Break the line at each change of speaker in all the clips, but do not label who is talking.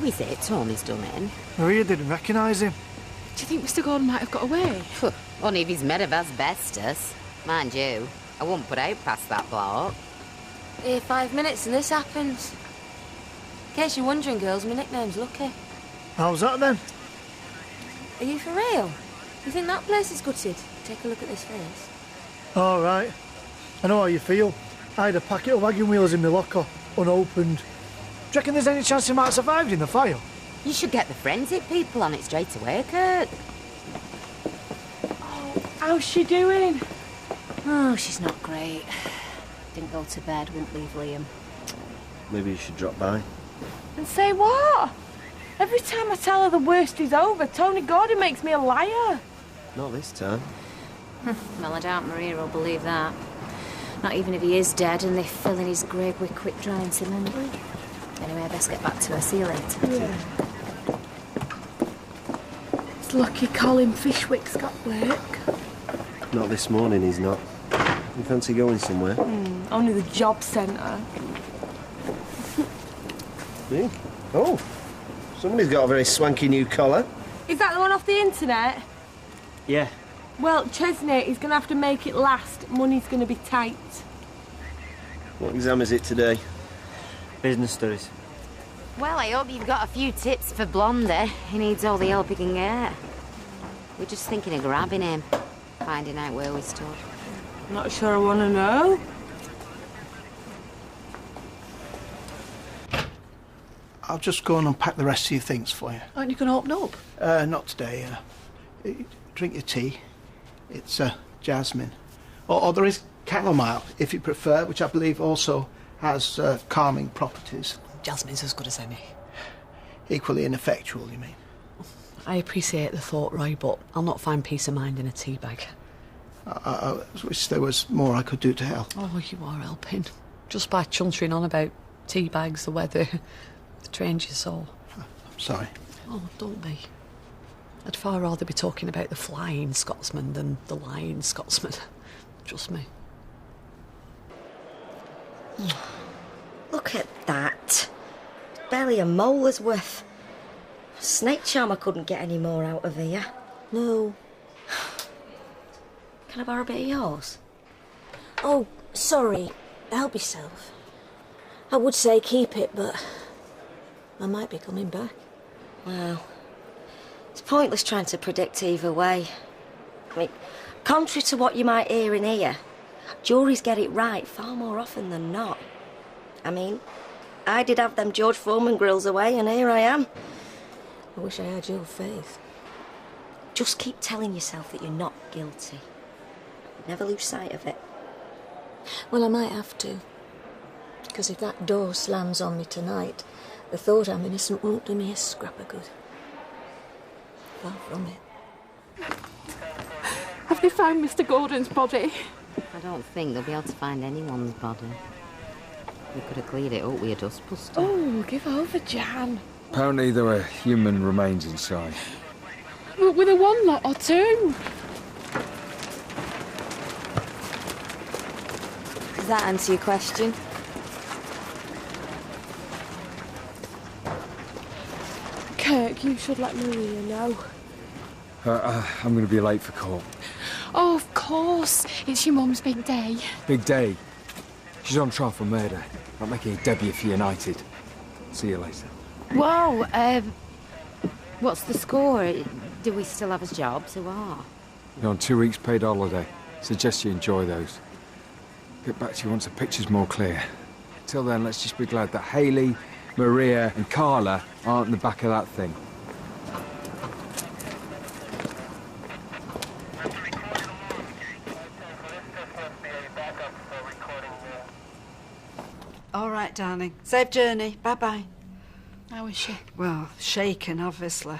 Who is it Tony's done in?
Maria didn't recognise him.
Do you think Mr. Gordon might have got away?
Only if he's made of asbestos. Mind you, I wouldn't put out past that bloke.
Here 5 minutes and this happens. In case you're wondering, girls, my nickname's Lucky.
How's that then?
Are you for real? You think that place is gutted? Take a look at this face.
All right. I know how you feel. I had a packet of wagon wheels in my locker, unopened. Do you reckon there's any chance he might have survived in the fire?
You should get the forensic people on it straight away, Kirk.
Oh, how's she doing?
Oh, she's not great. Didn't go to bed, wouldn't leave Liam.
Maybe you should drop by.
And say what? Every time I tell her the worst is over, Tony Gordon makes me a liar.
Not this time.
Well, I doubt Maria will believe that. Not even if he is dead and they're filling his grave with quick-drying cement. Anyway, I best get back to her. See you later.
Yeah. It's lucky Colin Fishwick's got work.
Not this morning, he's not. You fancy going somewhere?
Only the job centre.
Me? Oh, somebody's got a very swanky new collar.
Is that the one off the internet?
Yeah.
Well, Chesney is going to have to make it last. Money's going to be tight.
What exam is it today?
Business studies.
Well, I hope you've got a few tips for Blondie. He needs all the help he can get. We're just thinking of grabbing him, finding out where we stood.
Not sure I want to know.
I'll just go and unpack the rest of your things for you.
Aren't you going to open up?
Not today. Drink your tea. It's jasmine. Or there is chamomile, if you prefer, which I believe also has calming properties.
Jasmine's as good as any.
Equally ineffectual, you mean?
I appreciate the thought, Roy, but I'll not find peace of mind in a tea bag.
I wish there was more I could do to help.
Oh, you are helping. Just by chuntering on about tea bags, the weather, the trains you saw.
I'm sorry.
Oh, don't be. I'd far rather be talking about the flying Scotsman than the lying Scotsman. Trust me.
Look at that. Barely a molar's worth. Snake charmer couldn't get any more out of here.
No.
Can I borrow a bit of yours?
Oh, sorry. Help yourself. I would say keep it, but I might be coming back.
Well, it's pointless trying to predict either way. I mean, contrary to what you might hear in here, juries get it right far more often than not. I mean, I did have them George Foreman grills away, and here I am.
I wish I had your faith.
Just keep telling yourself that you're not guilty. Never lose sight of it.
Well, I might have to. Because if that door slams on me tonight, the thought I'm innocent won't do me a scrap of good. Far from it.
Have they found Mr. Gordon's body?
I don't think they'll be able to find anyone's body. We could have cleared it up with a dustbuster.
Oh, give over, Jan.
Apparently there were human remains inside.
With a one lot or two.
Does that answer your question?
Kirk, you should let Maria know.
I'm going to be late for court.
Oh, of course. It's your mum's big day.
Big day. She's on trial for murder. Not making a debut for United. See you later.
Whoa, what's the score? Do we still have a job? So what?
You're on 2 weeks paid holiday. Suggest you enjoy those. Get back to you once the picture's more clear. Till then, let's just be glad that Hayley, Maria and Carla aren't in the back of that thing.
All right, darling. Safe journey. Bye-bye.
How is she?
Well, shaken, obviously.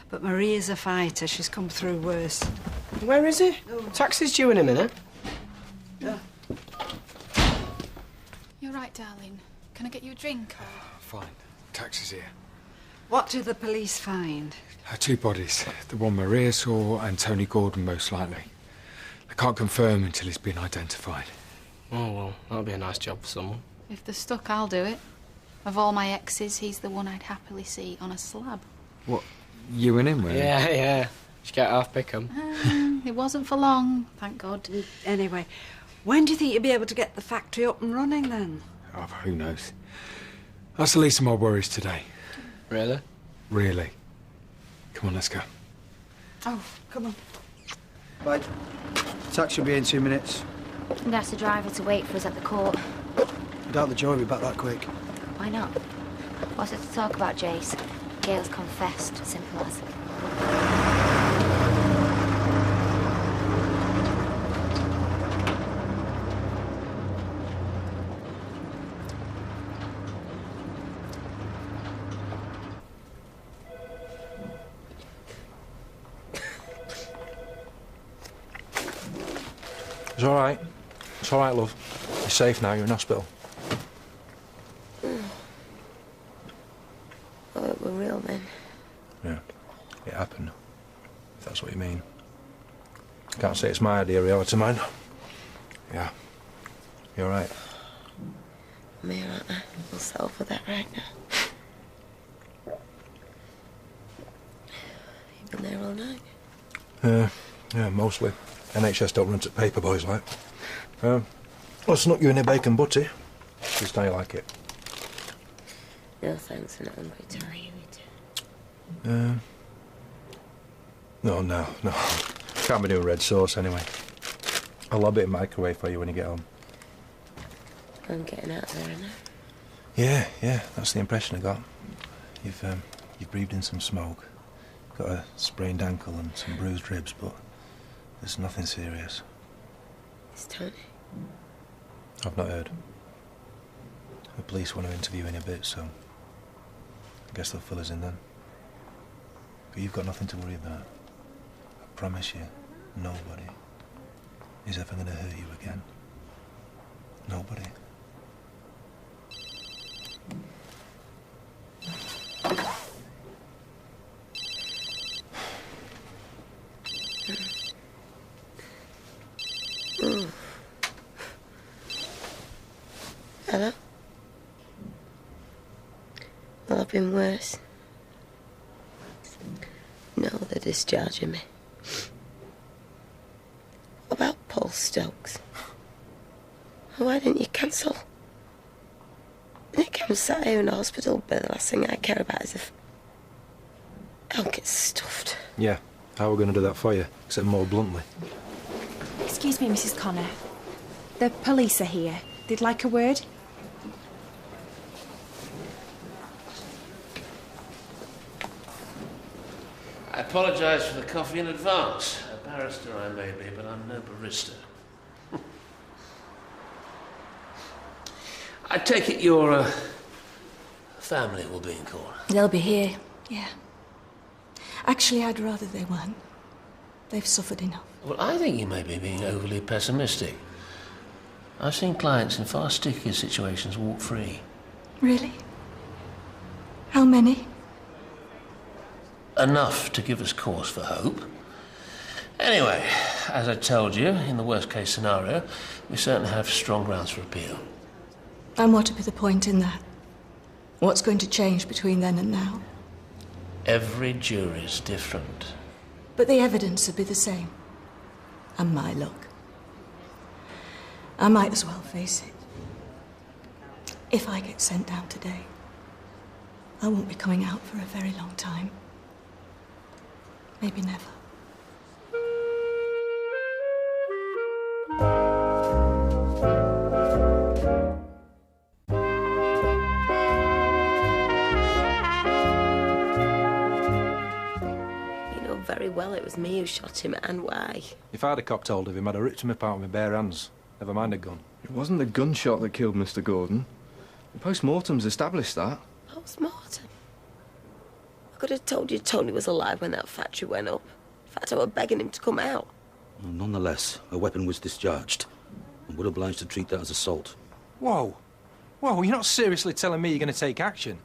But Maria's a fighter. She's come through worse.
Where is he? Taxi's due in a minute.
Yeah.
You're right, darling. Can I get you a drink?
Fine. Taxi's here.
What do the police find?
2 bodies. The one Maria saw and Tony Gordon, most likely. They can't confirm until he's been identified.
Oh, well, that'll be a nice job for someone.
If they're stuck, I'll do it.
Of all my exes, he's the one I'd happily see on a slab.
What, you and him were?
Yeah. Just get half pick 'em.
It wasn't for long, thank God.
Anyway, when do you think you'll be able to get the factory up and running then?
Oh, who knows? That's the least of my worries today.
Really?
Really. Come on, let's go.
Oh, come on.
Right. Taxi will be in 2 minutes.
And ask the driver to wait for us at the court.
I doubt the jury will be back that quick.
Why not? What's there to talk about, Jace? Gail's confessed, simple as.
It's all right. It's all right, love. You're safe now. You're in hospital.
Oh, it were real then.
Yeah. It happened. If that's what you mean. Can't say it's my idea, reality, mine. Yeah. You're right.
I'm here, aren't I? We'll settle for that right now. You've been there all night?
Yeah, mostly. NHS don't run to paper boys like. I'll snuck you in a bacon butty. Just how you like it.
No thanks, I'm not hungry till I eat.
No. Can't be doing red sauce anyway. I'll lob it in the microwave for you when you get home.
I'm getting out there now.
Yeah, that's the impression I got. You've breathed in some smoke. Got a sprained ankle and some bruised ribs, but there's nothing serious.
It's Tony.
I've not heard. The police want to interview in a bit, so I guess they'll fill us in then. But you've got nothing to worry about. I promise you, nobody is ever going to hurt you again. Nobody.
Hello? Well, I've been worse. No, they're discharging me. What about Paul Stokes? Why didn't you cancel? Nick, I'm sat here in the hospital, but the last thing I care about is if I'll get stuffed.
Yeah, how are we going to do that for you, except more bluntly?
Excuse me, Mrs. Connor. The police are here. They'd like a word.
I apologise for the coffee in advance. A barrister I may be, but I'm no barista. I take it your family will be in court.
They'll be here, yeah. Actually, I'd rather they weren't. They've suffered enough.
Well, I think you may be being overly pessimistic. I've seen clients in far stickier situations walk free.
Really? How many?
Enough to give us cause for hope. Anyway, as I told you, in the worst case scenario, we certainly have strong grounds for appeal.
And what would be the point in that? What's going to change between then and now?
Every jury's different.
But the evidence would be the same. And my luck. I might as well face it. If I get sent down today, I won't be coming out for a very long time. Maybe never.
You know very well it was me who shot him, and why.
If I'd have copped hold of him, I'd have ripped him apart with my bare hands. Never mind a gun.
It wasn't the gunshot that killed Mr. Gordon. The post-mortem's established that.
Post-mortem? I could have told you Tony was alive when that factory went up. In fact, I was begging him to come out.
Well, nonetheless, a weapon was discharged, and we're obliged to treat that as assault.
Whoa, you're not seriously telling me you're going to take action?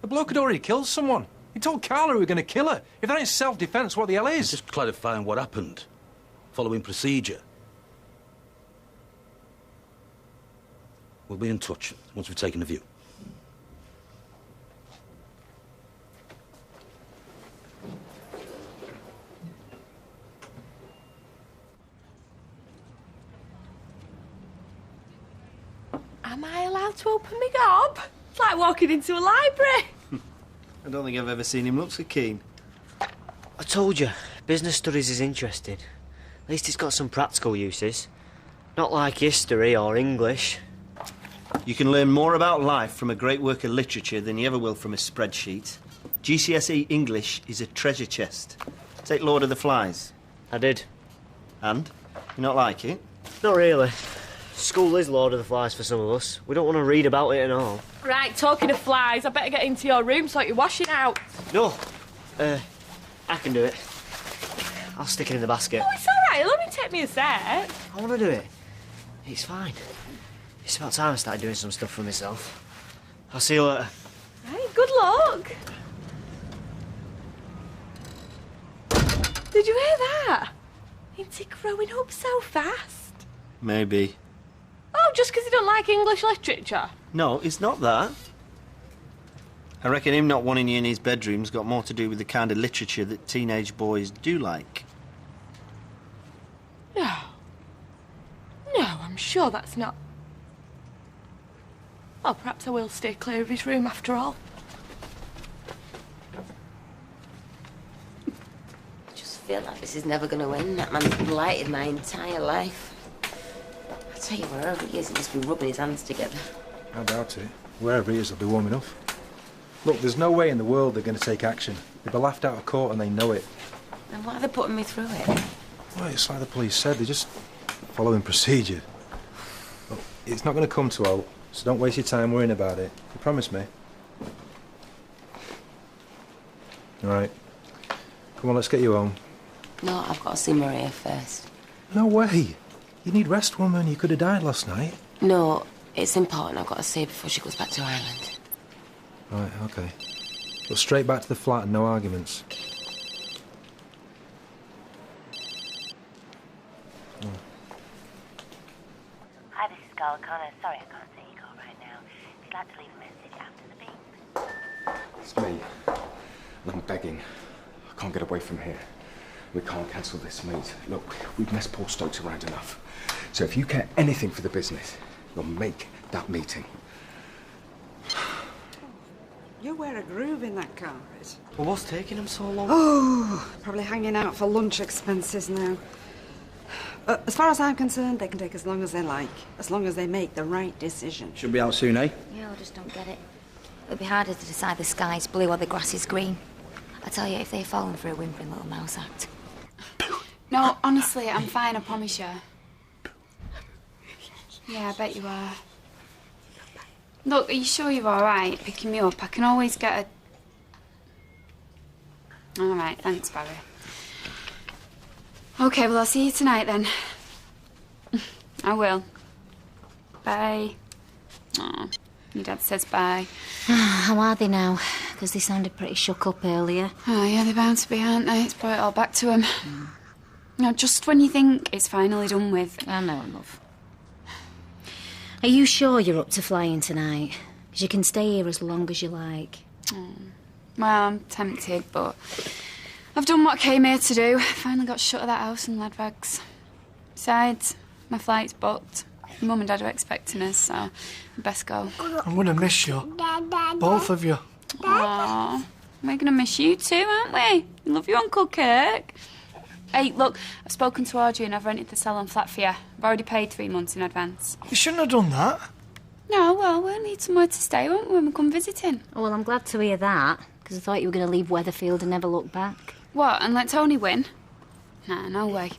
The bloke had already killed someone. He told Carla we were going to kill her. If that ain't self-defence, what the hell is?
Just clarifying what happened, following procedure. We'll be in touch once we've taken a view.
Am I allowed to open my gob? It's like walking into a library.
I don't think I've ever seen him look so keen.
I told you, business studies is interesting. At least it's got some practical uses. Not like history or English.
You can learn more about life from a great work of literature than you ever will from a spreadsheet. GCSE English is a treasure chest. Take Lord of the Flies.
I did.
And? You not like it?
Not really. School is Lord of the Flies for some of us. We don't want to read about it and all.
Right, talking of flies, I better get into your room so you're washing out.
No. I can do it. I'll stick it in the basket.
Oh, it's all right. It'll only take me a sec.
I want to do it. It's fine. It's about time I started doing some stuff for myself. I'll see you later.
Right, good luck. Did you hear that? Ain't it growing up so fast?
Maybe.
Oh, just because you don't like English literature?
No, it's not that. I reckon him not wanting you in his bedroom's got more to do with the kind of literature that teenage boys do like.
No. No, I'm sure that's not... Well, perhaps I will stay clear of his room after all.
I just feel like this is never going to end. That man's blighted my entire life. I tell you, wherever he is, he must be rubbing his hands together.
I doubt it. Wherever he is, he'll be warm enough. Look, there's no way in the world they're going to take action. They'll be laughed out of court and they know it.
Then why are they putting me through it?
Well, it's like the police said, they're just following procedure. Look, it's not going to come to out, so don't waste your time worrying about it. You promise me? All right. Come on, let's get you home.
No, I've got to see Maria first.
No way. You need rest, woman. You could have died last night.
No, it's important. I've got to see her before she goes back to Ireland.
Right, okay. Go straight back to the flat and no arguments. Oh.
Hi, this is Carl Connor. Sorry, I can't take your call right now. If you'd like to leave a message after the beep.
It's me. And I'm begging. I can't get away from here. We can't cancel this meet. Look, we've messed Paul Stokes around enough. So if you care anything for the business, you'll make that meeting.
You wear a groove in that car, Ed.
Well, what's taking him so long?
Oh, probably hanging out for lunch expenses now. As far as I'm concerned, they can take as long as they like, as long as they make the right decision.
Should be out soon, eh?
Yeah, I just don't get it. It'll be harder to decide the sky's blue or the grass is green. I tell you, if they've fallen for a whimpering little mouse act.
No, honestly, I'm fine, I promise you. Yeah, I bet you are. Look, are you sure you're all right picking me up? I can always get a... All right, thanks, Barry. OK, well, I'll see you tonight, then. I will. Bye. Aw, your dad says bye.
How are they now? Because they sounded pretty shook up earlier.
Oh, yeah, they're bound to be, aren't they? It's brought it all back to him. No, just when you think it's finally done with.
I know, love. Are you sure you're up to flying tonight? Because you can stay here as long as you like.
Well, I'm tempted, but I've done what I came here to do. Finally got shut of that house in Ladbrokes. Besides, my flight's booked. Mum and Dad are expecting us, so I best go.
I'm going to miss you. Both of you.
Aww, we're going to miss you too, aren't we? Love you, Uncle Kirk. Hey, look, I've spoken to Audrey and I've rented the salon flat for you. I've already paid 3 months in advance.
You shouldn't have done that.
No, well, we'll need somewhere to stay, won't we, when we come visiting?
Oh, well, I'm glad to hear that, because I thought you were going to leave Weatherfield and never look back.
What, and let Tony win? Nah, no way.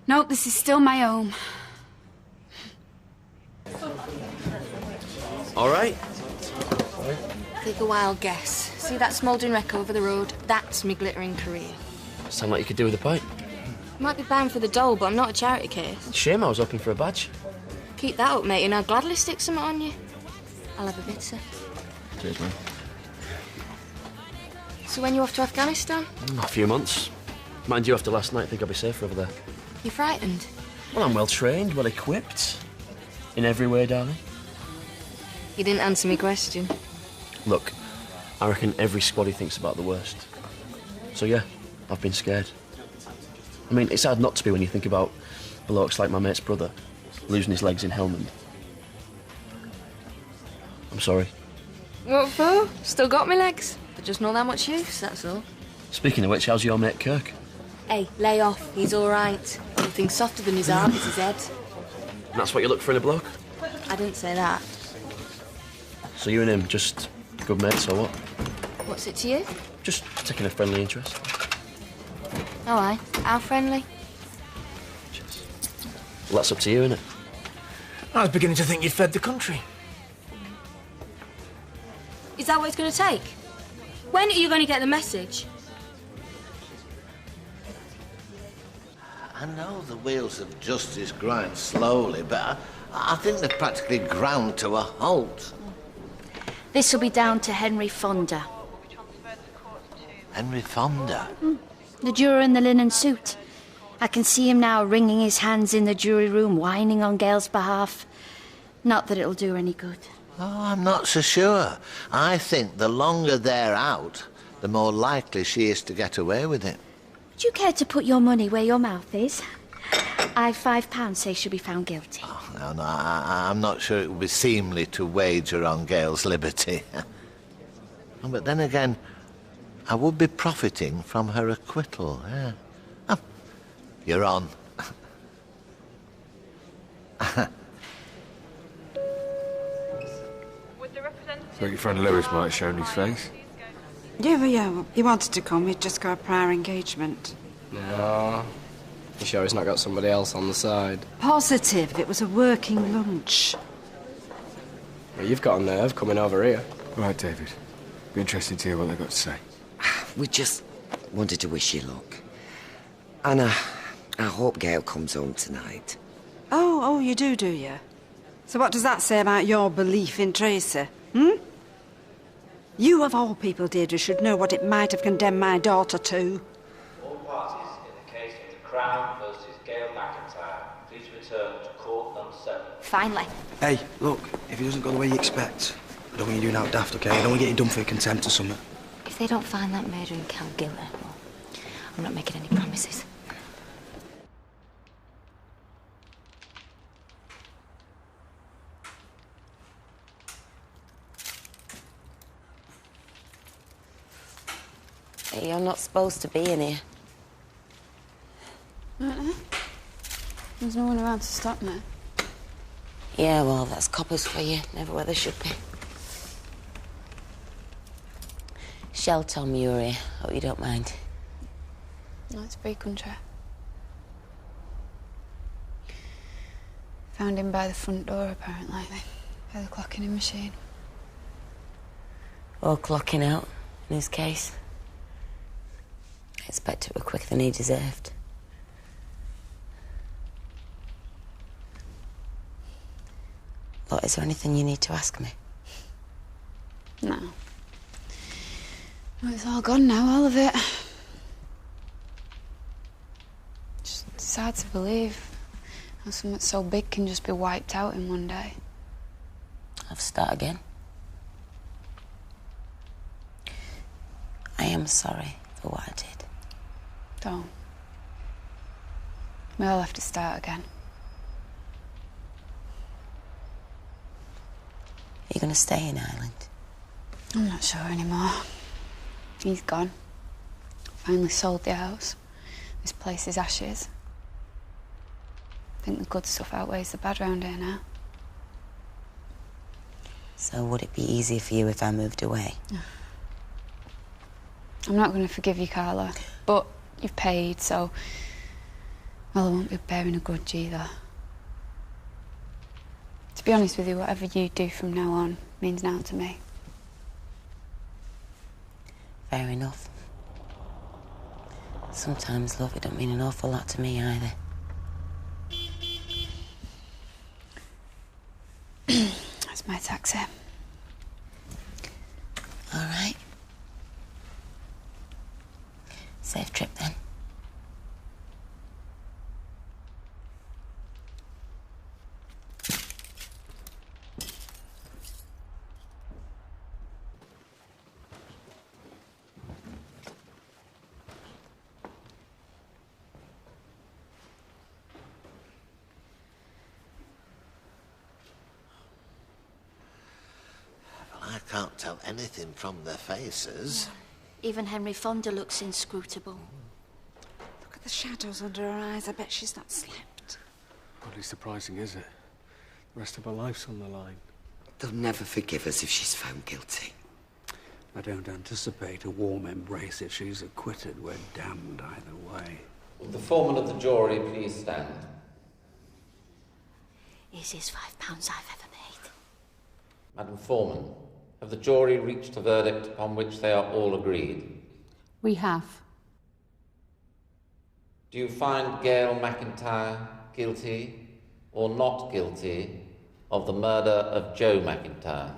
Nope, this is still my home.
All right.
Take a wild guess. See that smouldering wreck over the road? That's me glittering career.
Sound like you could do with a pint.
Might be bound for the dole, but I'm not a charity case.
Shame I was hoping for a badge.
Keep that up, mate, and I'll gladly stick something on you. I'll have a bit, sir.
Cheers, man.
So when you off to Afghanistan?
A few months. Mind you, after last night, I think I'll be safer over there.
You frightened?
Well, I'm well trained, well equipped. In every way, darling.
You didn't answer me question.
Look, I reckon every squaddy thinks about the worst. So yeah, I've been scared. I mean, it's hard not to be when you think about blokes like my mate's brother, losing his legs in Helmand.
sorry.
What for? Still got me legs. They're just not that much use, that's all.
Speaking of which, how's your mate Kirk?
Hey, lay off. He's all right. Only thing softer than his arm is his head.
And that's what you look for in a bloke?
I didn't say that.
So you and him, just good mates or what?
What's it to you?
Just taking a friendly interest.
Oh, aye. How friendly?
Well, that's up to you, innit?
I was beginning to think you'd fed the country.
Is that what it's going to take? When are you going to get the message?
I know the wheels of justice grind slowly, but I think they've practically ground to a halt.
This will be down to Henry Fonda.
Henry Fonda?
The juror in the linen suit. I can see him now wringing his hands in the jury room, whining on Gail's behalf. Not that it'll do any good.
Oh, I'm not so sure. I think the longer they're out, the more likely she is to get away with it.
Would you care to put your money where your mouth is? I've £5 say she'll be found guilty.
No, I'm not sure it would be seemly to wager on Gail's liberty. But then again, I would be profiting from her acquittal. Yeah. Oh, you're on.
Thought your friend Lewis might have shown his face.
Yeah, he wanted to come. He'd just got a prior engagement.
No. You sure he's not got somebody else on the side?
Positive. It was a working lunch.
Well, you've got a nerve coming over here.
Right, David. Be interested to hear what they've got to say.
We just wanted to wish you luck. And I hope Gail comes home tonight.
Oh, you do you? So what does that say about your belief in Tracy? You, of all people, Deirdre, should know what it might have condemned my daughter to.
All parties in the case of the Crown versus Gail McIntyre, please return to court number 7.
Finally.
Hey, look, if he doesn't go the way you expect, I don't want you doing out daft, OK? I don't want to get you done for contempt or something.
If they don't find that murdering Cal guilty, well, I'm not making any promises.
Hey, you're not supposed to be in here.
There's no one around to stop me.
Yeah, well, that's coppers for you. Never where they should be. Shell told me you were here. Hope you don't mind.
No, it's free country. Found him by the front door, apparently. By the clocking in machine.
Or clocking out, in his case. I expect it were quicker than he deserved. Look, is there anything you need to ask me?
No. Well, it's all gone now, all of it. Just it's hard to believe how something so big can just be wiped out in one day.
I'll start again. I am sorry for what I did.
Don't. We all have to start again.
Are you going to stay in Ireland?
I'm not sure anymore. He's gone. Finally sold the house. This place is ashes. I think the good stuff outweighs the bad round here now.
So would it be easier for you if I moved away?
I'm not going to forgive you, Carla, but you've paid, so... Well, I won't be bearing a grudge either. To be honest with you, whatever you do from now on means now to me.
Fair enough. Sometimes, love, it don't mean an awful lot to me either.
That's my taxi.
All right. Safe trip, then.
anything from their faces.
Even Henry Fonda looks inscrutable.
Look at the shadows under her eyes. I bet she's not slept.
Hardly surprising, is it? The rest of her life's on the line.
They'll never forgive us if she's found guilty.
I don't anticipate a warm embrace if she's acquitted. We're damned either way.
Will the foreman of the jury please stand?
Easiest £5 I've ever made.
Madam Foreman, have the jury reached a verdict upon which they are all agreed?
We have.
Do you find Gail McIntyre guilty or not guilty of the murder of Joe McIntyre?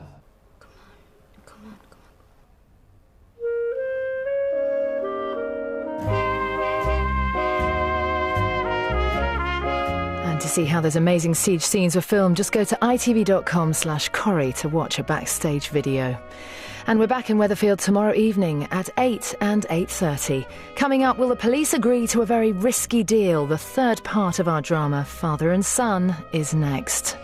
And to see how those amazing siege scenes were filmed, just go to itv.com/Corrie to watch a backstage video. And we're back in Weatherfield tomorrow evening at 8 and 8:30. Coming up, will the police agree to a very risky deal? The third part of our drama, Father and Son, is next.